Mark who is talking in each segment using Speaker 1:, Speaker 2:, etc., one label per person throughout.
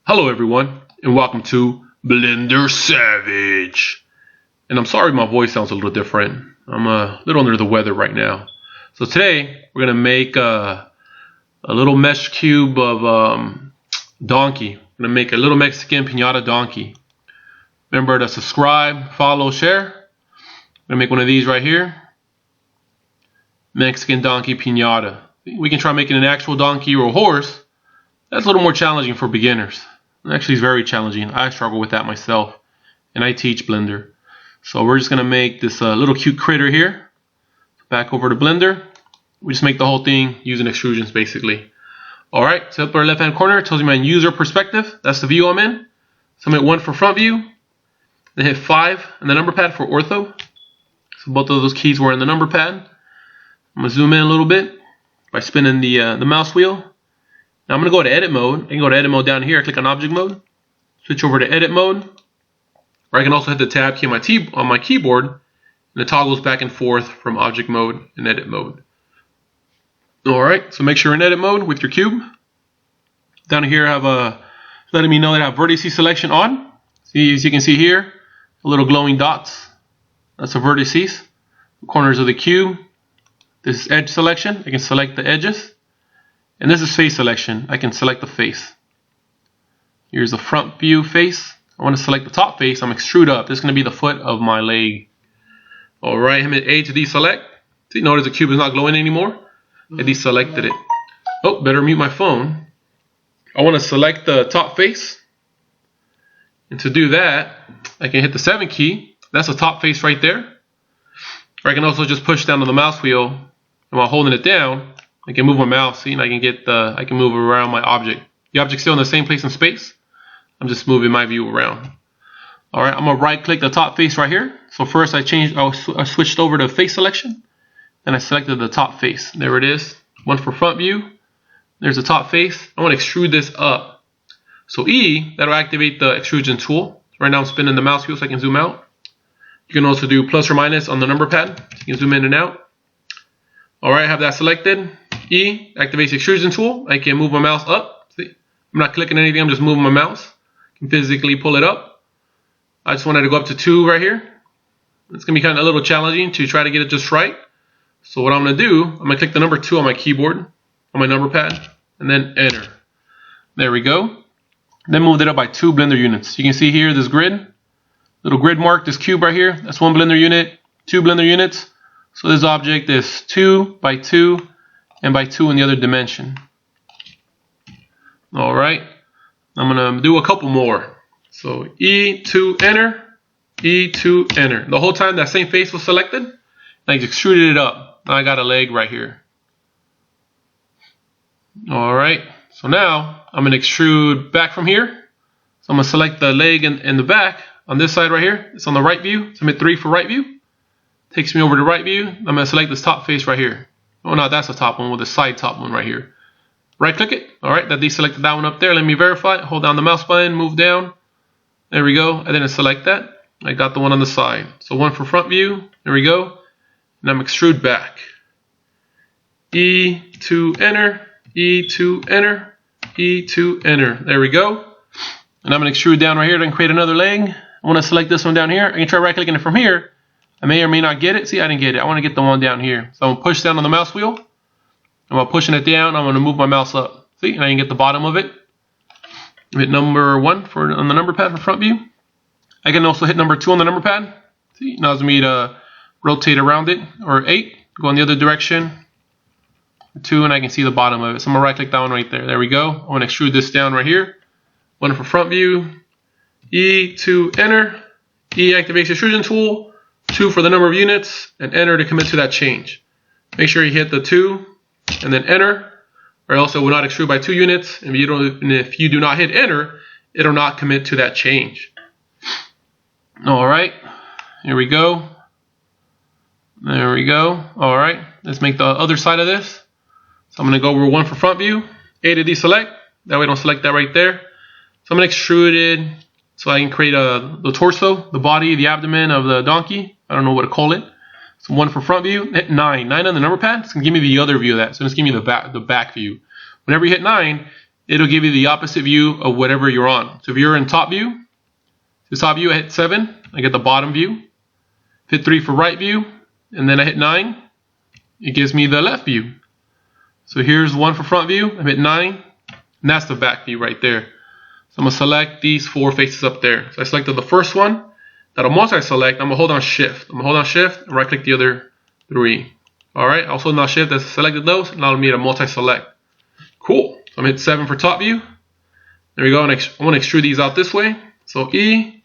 Speaker 1: Hello everyone, and welcome to Blender Savage. And I'm sorry my voice sounds a little different. I'm a little under the weather right now. So today we're gonna make a little mesh cube of donkey. We're gonna make a little Mexican pinata donkey. Remember to subscribe, follow, share. I'm gonna make one of these right here. Mexican donkey pinata. We can try making an actual donkey or a horse. That's a little more challenging for beginners. Actually, it's very challenging. I struggle with that myself, and I teach Blender. So we're just gonna make this little cute critter here. Back over to Blender. We just make the whole thing using extrusions, basically. All right. So upper left-hand corner it tells you my user perspective. That's the view I'm in. So I'm at 1 for front view. Then hit 5 in the number pad for ortho. So both of those keys were in the number pad. I'm gonna zoom in a little bit by spinning the mouse wheel. Now I'm going to go to edit mode. I can go to edit mode down here. I click on object mode. Switch over to edit mode. Or I can also hit the tab key on my keyboard. And it toggles back and forth from object mode and edit mode. Alright, so make sure you're in edit mode with your cube. Down here I have letting me know that I have vertice selection on. See, as you can see here, the little glowing dots. That's the vertices. The corners of the cube. This is edge selection. I can select the edges. And this is face selection. I can select the face. Here's the front view face. I want to select the top face. I'm extrude up. This is going to be the foot of my leg. Alright, I'm at A to deselect. See, notice the cube is not glowing anymore. I deselected it. Oh, better mute my phone. I want to select the top face. And to do that, I can hit the 7 key. That's the top face right there. Or I can also just push down on the mouse wheel. And while holding it down, I can move my mouse, see, and I can move around my object. The object's still in the same place in space. I'm just moving my view around. Alright, I'm gonna right click the top face right here. So first I switched over to face selection. Then I selected the top face. There it is. 1 for front view. There's the top face. I want to extrude this up. So E, that'll activate the extrusion tool. Right now I'm spinning the mouse wheel so I can zoom out. You can also do plus or minus on the number pad. So you can zoom in and out. Alright, I have that selected. E activates the extrusion tool. I can move my mouse up. See? I'm not clicking anything, I'm just moving my mouse. I can physically pull it up. I just wanted to go up to 2 right here. It's going to be kind of a little challenging to try to get it just right. So what I'm going to do, I'm going to click the number 2 on my keyboard, on my number pad, and then enter. There we go. Then moved it up by 2 Blender units. You can see here this grid, little grid mark, this cube right here. That's 1 Blender unit, 2 Blender units. So this object is 2 by 2. And by 2 in the other dimension. Alright, I'm going to do a couple more. So E2 enter, E2 enter. The whole time that same face was selected, and I extruded it up. Now I got a leg right here. Alright, so now I'm going to extrude back from here. So I'm going to select the leg and the back on this side right here. It's on the right view. So I'm at 3 for right view. Takes me over to right view. I'm going to select this top face right here. Oh no, that's the top one with the side top one right here. Right click it. Alright, that deselected that one up there. Let me verify it. Hold down the mouse button, move down. There we go. I didn't select that. I got the one on the side. So 1 for front view. There we go. And I'm extrude back. E2 enter. E2 enter. E2 enter. There we go. And I'm going to extrude down right here to create another leg. I want to select this one down here. I can try right clicking it from here. I may or may not get it. See, I didn't get it. I want to get the one down here. So I'm going to push down on the mouse wheel. And while pushing it down, I'm going to move my mouse up. See, and I can get the bottom of it. Hit number 1 on the number pad for front view. I can also hit number 2 on the number pad. See, allows me to rotate around it. Or 8, go in the other direction. 2, and I can see the bottom of it. So I'm going to right click that one right there. There we go. I want to extrude this down right here. 1 for front view. E2 enter. E activates the extrusion tool. 2 for the number of units, and enter to commit to that change. Make sure you hit the 2 and then enter, or else it will not extrude by 2 units. And if you do not hit enter, it will not commit to that change. Alright, here we go. There we go. Alright, let's make the other side of this. So I'm going to go over 1 for front view, A to deselect. That way I don't select that right there. So I'm going to extrude it so I can create the torso, the body, the abdomen of the donkey. I don't know what to call it. So 1 for front view, hit 9. 9 on the number pad. It's going to give me the other view of that. So it's going to give me the back view. Whenever you hit 9, it'll give you the opposite view of whatever you're on. So if you're in top view, this top view, I hit 7, I get the bottom view. Hit 3 for right view, and then I hit 9, it gives me the left view. So here's 1 for front view, I hit 9, and that's the back view right there. So I'm going to select these 4 faces up there. So I selected the first one. That'll multi-select. I'm going to hold on shift. I'm going to hold on shift and right click the other 3. Alright, also now shift has selected those and allowed me to multi-select. Cool. So I'm going to hit 7 for top view. There we go. And I want to extrude these out this way. So E,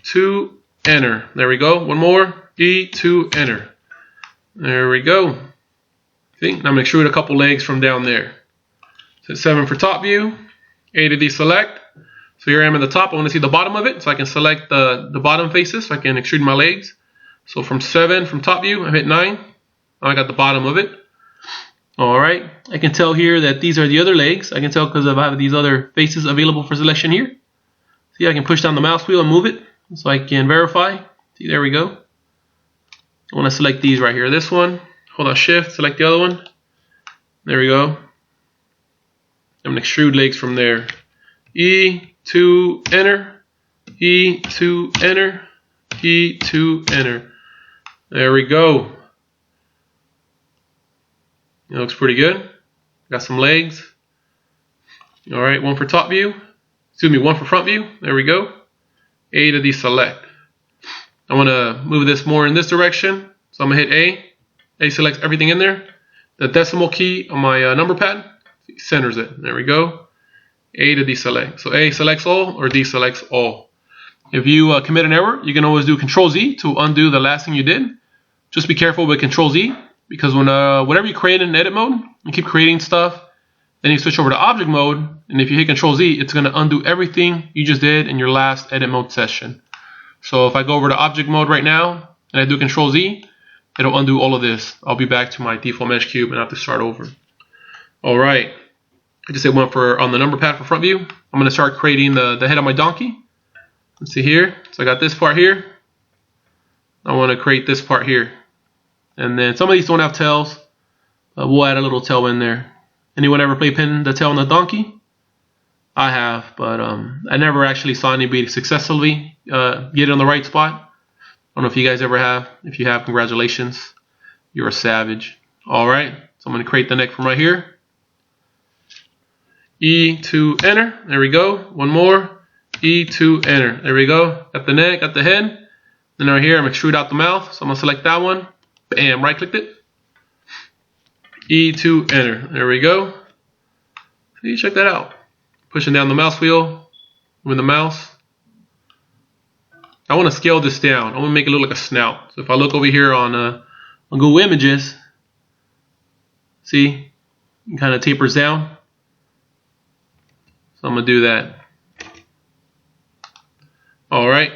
Speaker 1: 2, enter. There we go. One more. E, 2, enter. There we go. See? Now I'm going to extrude a couple legs from down there. So 7 for top view. A to deselect. So here I am at the top. I want to see the bottom of it. So I can select the bottom faces so I can extrude my legs. So from 7 from top view, I hit 9. Now I got the bottom of it. Alright. I can tell here that these are the other legs. I can tell because I have these other faces available for selection here. See, I can push down the mouse wheel and move it so I can verify. See, there we go. I want to select these right here. This one. Hold on shift, select the other one. There we go. I'm going to extrude legs from there. E, 2, enter. E, 2, enter. E, 2, enter. There we go. It looks pretty good. Got some legs. Alright, 1 for top view. Excuse me, 1 for front view. There we go. A to deselect. I want to move this more in this direction. So I'm going to hit A. A selects everything in there. The decimal key on my number pad centers it. There we go. A to deselect. So A selects all or deselects all. If you commit an error, you can always do Control Z to undo the last thing you did. Just be careful with Control Z because when whatever you create in edit mode, you keep creating stuff, then you switch over to object mode, and if you hit Control Z, it's going to undo everything you just did in your last edit mode session. So if I go over to object mode right now and I do Control Z, it'll undo all of this. I'll be back to my default mesh cube and I have to start over. Alright, I just hit 1 for on the number pad for front view. I'm going to start creating the head of my donkey. Let's see here. So I got this part here. I want to create this part here. And then some of these don't have tails. We'll add a little tail in there. Anyone ever play pin the tail on the donkey? I have, but I never actually saw anybody successfully get it on the right spot. I don't know if you guys ever have. If you have, congratulations. You're a savage. Alright, so I'm going to create the neck from right here. E to enter. There we go. One more. E to enter. There we go. Got the neck, got the head. Then right here, I'm going to extrude out the mouth. So I'm going to select that one. Bam, right clicked it. E to enter. There we go. See, check that out. Pushing down the mouse wheel with the mouse. I want to scale this down. I want to make it look like a snout. So if I look over here on Google Images, see, it kind of tapers down. So I'm going to do that. Alright.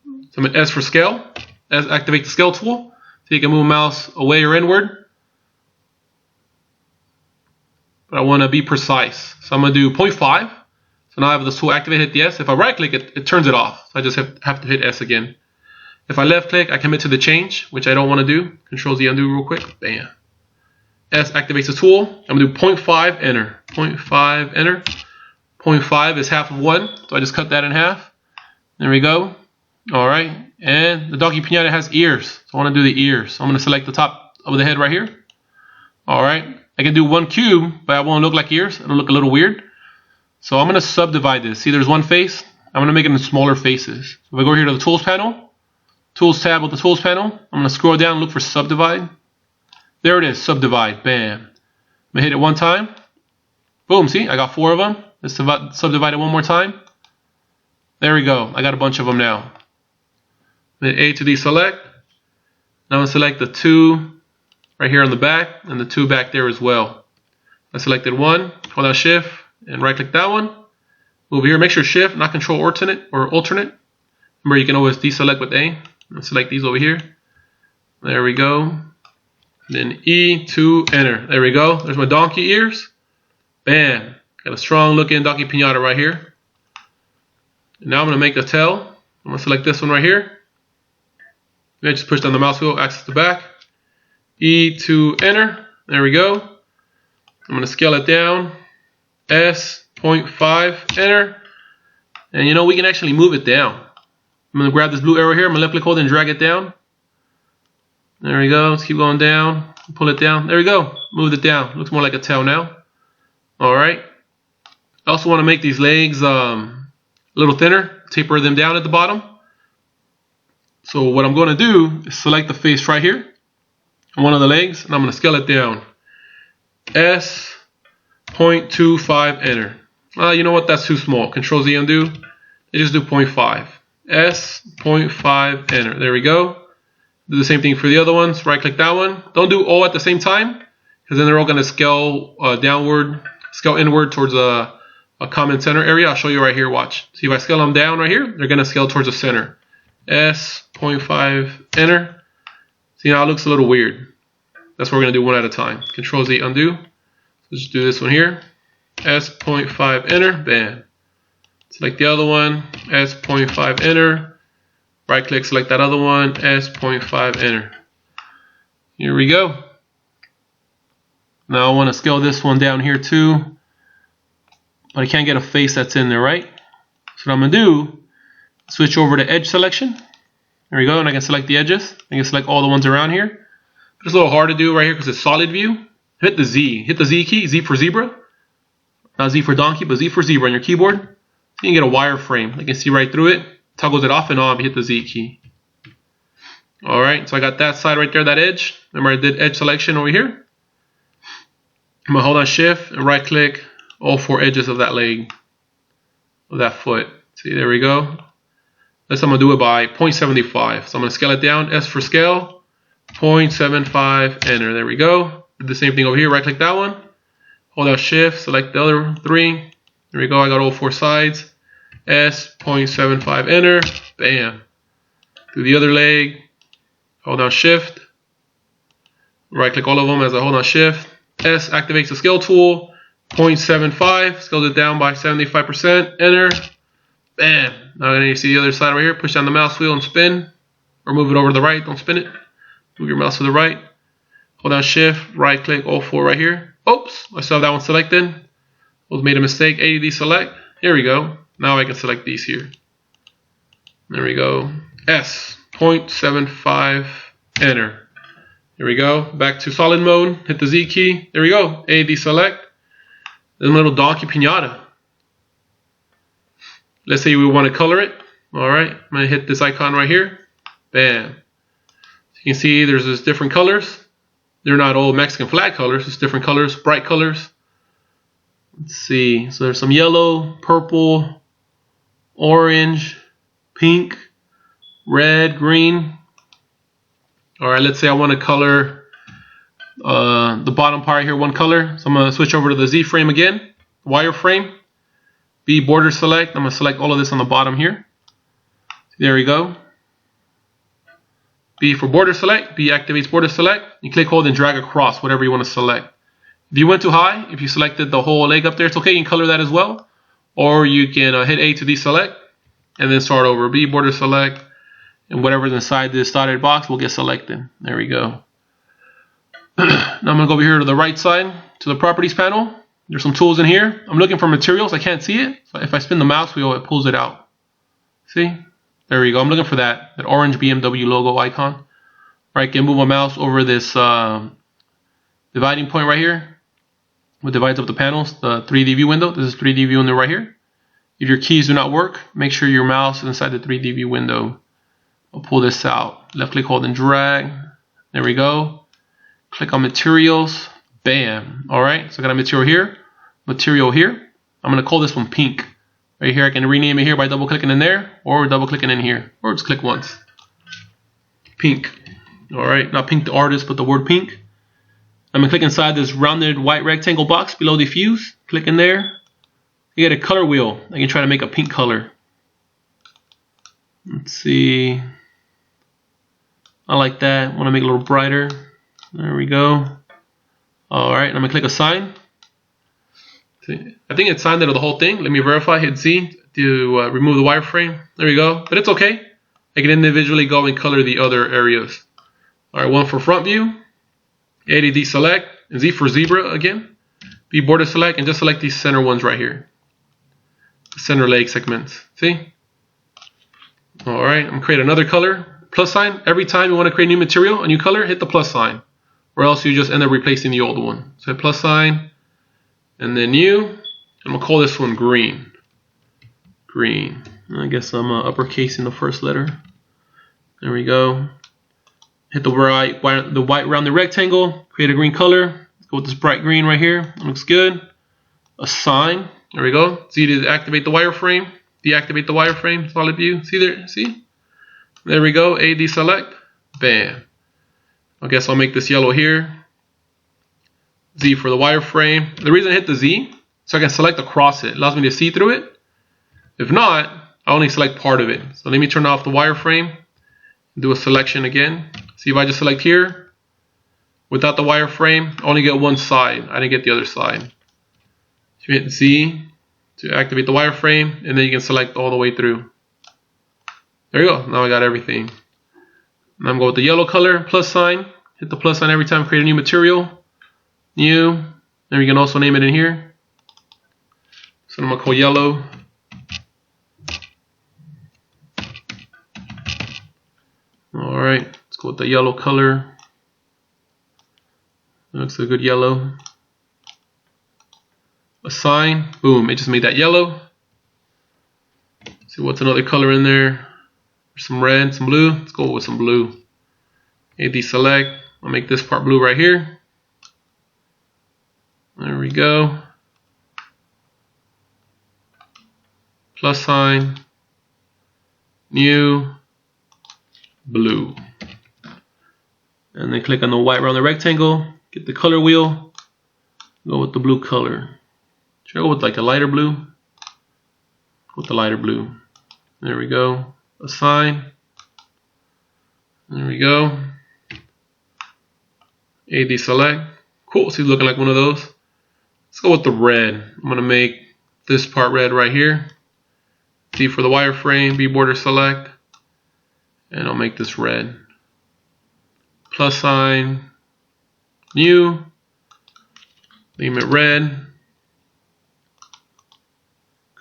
Speaker 1: So I'm going to S for scale. S, activate the scale tool. So you can move a mouse away or inward. But I want to be precise. So I'm going to do 0.5. So now I have the tool activated, hit the S. If I right click it, it turns it off. So I just have to hit S again. If I left click, I commit to the change, which I don't want to do. Control Z undo real quick. Bam. S activates the tool. I'm going to do 0.5, enter. 0.5, enter. 0.5 is half of 1. So I just cut that in half. There we go. Alright. And the donkey pinata has ears. So I want to do the ears. So I'm going to select the top of the head right here. Alright. I can do 1 cube, but it won't look like ears. It'll look a little weird. So I'm going to subdivide this. See, there's one face. I'm going to make it in smaller faces. So if I go here to the Tools panel, Tools tab with the Tools panel, I'm going to scroll down and look for Subdivide. There it is, Subdivide. Bam. I'm going to hit it one time. Boom, see, I got 4 of them. Let's subdivide it one more time. There we go. I got a bunch of them now. Hit A to deselect. Now I'm going to select the 2 right here on the back and the 2 back there as well. I selected 1, hold down Shift, and right click that one. Move here, make sure Shift, not Control alternate. Remember, you can always deselect with A. And select these over here. There we go. Then E to enter. There we go. There's my donkey ears. Bam. Got a strong looking donkey pinata right here. And now I'm going to make the tail. I'm going to select this one right here. And I just push down the mouse wheel, access the back. E to enter. There we go. I'm going to scale it down. S, 0.5, enter. And you know, we can actually move it down. I'm going to grab this blue arrow here, I'm going to left click hold and drag it down. There we go, let's keep going down, pull it down, there we go, moved it down, looks more like a tail now. Alright, I also want to make these legs a little thinner, taper them down at the bottom. So what I'm going to do is select the face right here on one of the legs, and I'm going to scale it down. S.25, enter. You know what, that's too small. Control Z, undo. I just do 0.5. S.5, enter. There we go. Do the same thing for the other ones. Right click that one. Don't do all at the same time, because then they're all going to scale downward, scale inward towards a common center area. I'll show you right here. Watch. See, if I scale them down right here, they're going to scale towards the center. S.5, enter. See, now it looks a little weird. That's what we're going to do one at a time. Control Z, undo. Let's do this one here. S.5, enter. Bam. Select the other one. S.5, enter. Right click, select that other one. S.5, enter. Here we go. Now I want to scale this one down here too. But I can't get a face that's in there, right? So what I'm going to do, switch over to edge selection. There we go, and I can select the edges. I can select all the ones around here. It's a little hard to do right here because it's solid view. Hit the Z. Hit the Z key, Z for zebra. Not Z for donkey, but Z for zebra on your keyboard. So you can get a wireframe. You can see right through it. Toggles it off and on if you hit the Z key. Alright, so I got that side right there, that edge. Remember I did edge selection over here. I'm going to hold on shift and right click all four edges of that leg. Of that foot. See, there we go. This I'm going to do it by 0.75. So I'm going to scale it down. S for scale. 0.75. Enter. There we go. Do the same thing over here. Right click that one. Hold out shift. Select the other three. There we go. I got all four sides. S. 0.75. Enter. Bam. Do the other leg. Hold down shift. Right click all of them as I hold on shift. S activates the scale tool. 0.75. Scales it down by 75%. Enter. Bam. Now then you see the other side right here. Push down the mouse wheel and spin. Or move it over to the right. Don't spin it. Move your mouse to the right. Hold down shift. Right click all four right here. Oops. I still have that one selected. I made a mistake. A, deselect. Here we go. Now I can select these here. There we go. S. 0.75. Enter. Here we go. Back to solid mode. Hit the Z key. There we go. A, deselect. Then a little donkey pinata. Let's say we want to color it. Alright, I'm going to hit this icon right here. Bam. You can see there's this different colors. They're not all Mexican flag colors. It's different colors, bright colors. Let's see. So there's some yellow, purple, orange, pink, red, green. Alright, let's say I want to color the bottom part here one color. So I'm going to switch over to the Z frame again. Wireframe. B, border select. I'm going to select all of this on the bottom here. There we go. B for border select. B activates border select. You click, hold, and drag across whatever you want to select. If you went too high, if you selected the whole leg up there, it's okay. You can color that as well. Or you can hit A to deselect and then start over. B, border select. And whatever's inside this dotted box will get selected. There we go. Now I'm going to go over here to the right side to the properties panel. There's some tools in here. I'm looking for materials. I can't see it. So if I spin the mouse wheel, it pulls it out. See? There we go. I'm looking for that orange BMW logo icon. Right, I can move my mouse over this dividing point right here. What divides up the panels, the 3D view window. This is 3D view window right here. If your keys do not work, make sure your mouse is inside the 3D view window. I'll pull this out. Left click, hold, and drag. There we go. Click on materials. Bam. Alright, so I got a material here. Material here. I'm going to call this one pink. Right here, I can rename it here by double clicking in there or double clicking in here. Or just click once. Pink. Alright, not pink the artist, but the word pink. I'm going to click inside this rounded white rectangle box below diffuse. Click in there. You get a color wheel. I can try to make a pink color. Let's see. I like that. I want to make it a little brighter. There we go. Alright, I'm going to click assign. I think it's signed into the whole thing. Let me verify. Hit Z to remove the wireframe. There we go. But it's okay. I can individually go and color the other areas. Alright, one for front view. A to deselect. And Z for zebra again. B border select. And just select these center ones right here. center leg segments. See? Alright, I'm going to create another color. Plus sign. Every time you want to create a new material, a new color, hit the plus sign. Or else you just end up replacing the old one. So hit plus sign. And then new. I'm going to call this one green. Green. I guess I'm uppercasing the first letter. There we go. Hit the white around the rectangle. Create a green color. Let's go with this bright green right here. It looks good. Assign. There we go. Z to activate the wireframe. Deactivate the wireframe. Solid view. See there? See? There we go. A deselect. Bam. I guess I'll make this yellow here. Z for the wireframe. The reason I hit the Z, so I can select across it. Allows me to see through it. If not, I only select part of it. So let me turn off the wireframe. Do a selection again. See if I just select here. Without the wireframe, I only get one side. I didn't get the other side. So you hit Z to activate the wireframe, and then you can select all the way through. There you go. Now I got everything. Now I'm going with the yellow color, plus sign. Hit the plus sign every time I create a new material. New. And you can also name it in here. So I'm going to call yellow. Alright, let's go with the yellow color. That looks a good yellow. Assign. Boom, it just made that yellow. See what's another color in there. Some red, some blue. Let's go with some blue. AD select. I'll make this part blue right here. There we go. Plus sign. New. Blue. And then click on the white around the rectangle. Get the color wheel. Go with the blue color. Should I go with like a lighter blue? With the lighter blue. There we go. Assign. There we go. AD select. Cool. So he's looking like one of those. Let's go with the red. I'm going to make this part red right here. C for the wireframe. B border select. And I'll make this red. Plus sign. New. Name it red.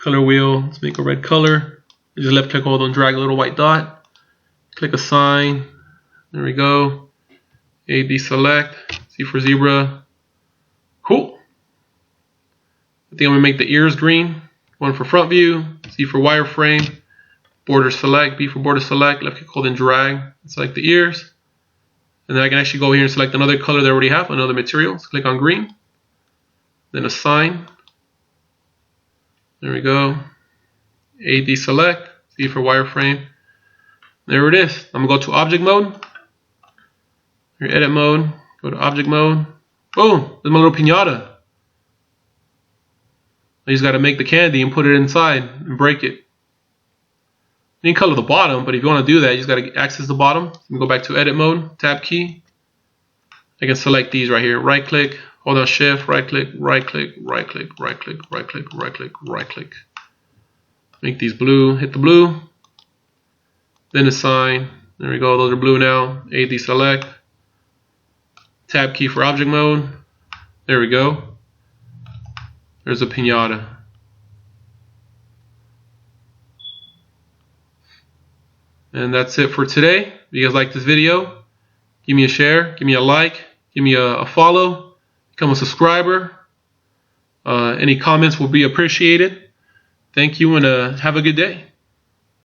Speaker 1: Color wheel. Let's make a red color. Just left click hold and drag a little white dot. Click assign. There we go. AD select. C for zebra. Cool. I think I'm going to make the ears green. One for front view. C for wireframe. Border select. B for border select. Left click hold and drag. Select the ears. And then I can actually go here and select another color that I already have. Another material. So click on green. Then assign. There we go. AD select. C for wireframe. There it is. I'm going to go to object mode. Your edit mode. Go to object mode. Boom. There's my little pinata. I just got to make the candy and put it inside and break it. You can color the bottom, but if you want to do that, you just got to access the bottom. Let me go back to edit mode. Tab key. I can select these right here. Right click. Hold on shift. Right click. Right click. Right click. Right click. Right click. Right click. Right click. Make these blue. Hit the blue. Then assign. There we go. Those are blue now. AD select. Tab key for object mode. There we go. There's a pinata. And that's it for today. If you guys like this video, give me a share, give me a like, give me a follow, become a subscriber. Any comments will be appreciated. Thank you and have a good day.